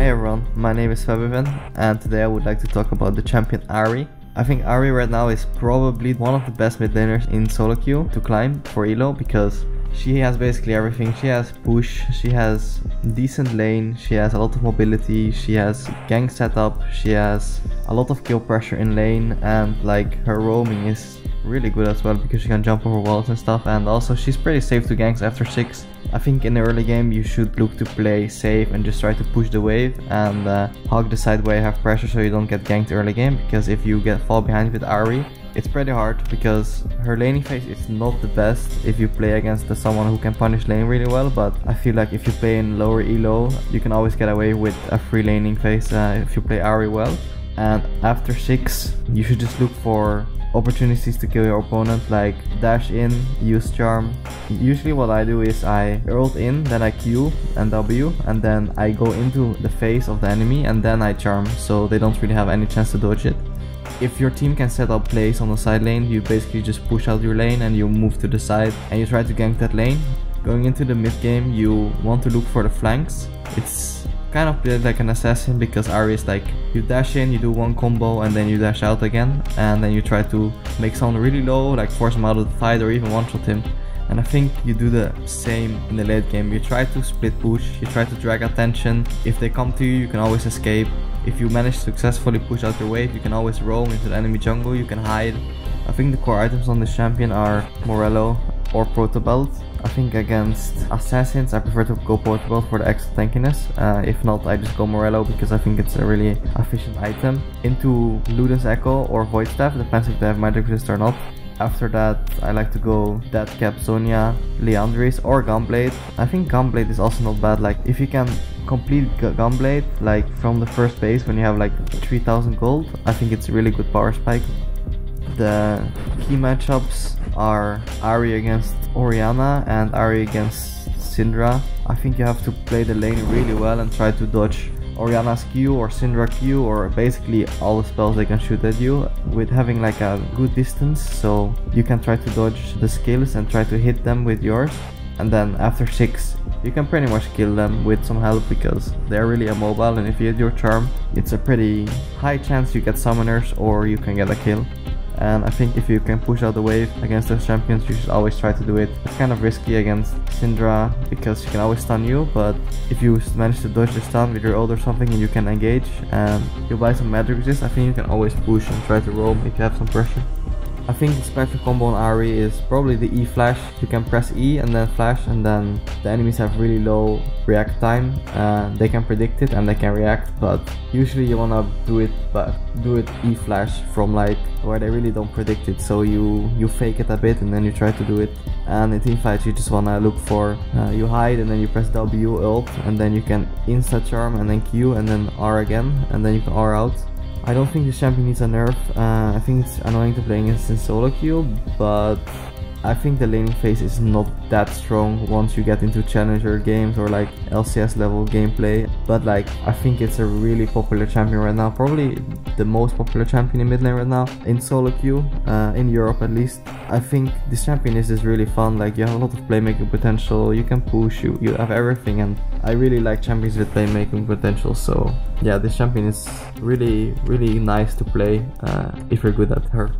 Hey everyone, my name is Febiven and today I would like to talk about the champion Ahri. I think Ahri right now is probably one of the best mid laners in solo queue to climb for elo because she has basically everything. She has push, she has decent lane, she has a lot of mobility, she has gank setup, she has a lot of kill pressure in lane, and like her roaming is really good as well because she can jump over walls and stuff, and also she's pretty safe to ganks after 6. I think in the early game you should look to play safe and just try to push the wave and hog the side where you have pressure so you don't get ganked early game, because if you fall behind with Ahri, it's pretty hard because her laning phase is not the best if you play against someone who can punish lane really well, but I feel like if you play in lower elo you can always get away with a free laning phase if you play Ahri well. And after 6 you should just look for opportunities to kill your opponent, like dash in, use charm. Usually what I do is I ult in, then I Q and W, and then I go into the face of the enemy and then I charm, so they don't really have any chance to dodge it. If your team can set up plays on the side lane, you basically just push out your lane and you move to the side and you try to gank that lane. Going into the mid game you want to look for the flanks. It's kind of played like an assassin because Ahri is like, you dash in, you do one combo and then you dash out again, and then you try to make someone really low, like force him out of the fight or even one-shot him. And I think you do the same in the late game. You try to split push, you try to drag attention. If they come to you, you can always escape. If you manage to successfully push out your wave, you can always roam into the enemy jungle, you can hide. I think the core items on this champion are Morello or Proto Belt. I think against assassins I prefer to go Proto Belt for the extra tankiness. If not, I just go Morello because I think it's a really efficient item. Into Luden's Echo or Void Staff, depends if they have magic resist or not. After that I like to go Deathcap, Sonya, Leandris or Gunblade. I think Gunblade is also not bad. Like if you can complete Gunblade like from the first base when you have like 3000 gold, I think it's a really good power spike. The key matchups are Ahri against Orianna and Ahri against Syndra. I think you have to play the lane really well and try to dodge Orianna's Q or Syndra Q or basically all the spells they can shoot at you, with having like a good distance so you can try to dodge the skills and try to hit them with yours. And then after 6 you can pretty much kill them with some help because they're really immobile, and if you hit your charm it's a pretty high chance you get summoners or you can get a kill. And I think if you can push out the wave against those champions you should always try to do it. It's kind of risky against Syndra because she can always stun you, but if you manage to dodge the stun with your ult or something and you can engage and you buy some magic resist, I think you can always push and try to roam if you have some pressure. I think the special combo on Ahri is probably the E flash. You can press E and then flash, and then the enemies have really low react time. They can predict it and they can react, but usually you wanna do it E flash from like where they really don't predict it, so you fake it a bit and then you try to do it. And in teamfights you just wanna look for you hide and then you press W ult and then you can insta charm and then Q and then R again and then you can R out. I don't think this champion needs a nerf. I think it's annoying to play against in solo queue, but I think the laning phase is not that strong once you get into challenger games or like LCS level gameplay. But like I think it's a really popular champion right now, probably the most popular champion in mid lane right now in solo queue, in Europe at least. I think this champion is just really fun. Like you have a lot of playmaking potential, you can push, you have everything, and I really like champions with playmaking potential. So yeah, this champion is really nice to play if you're good at her.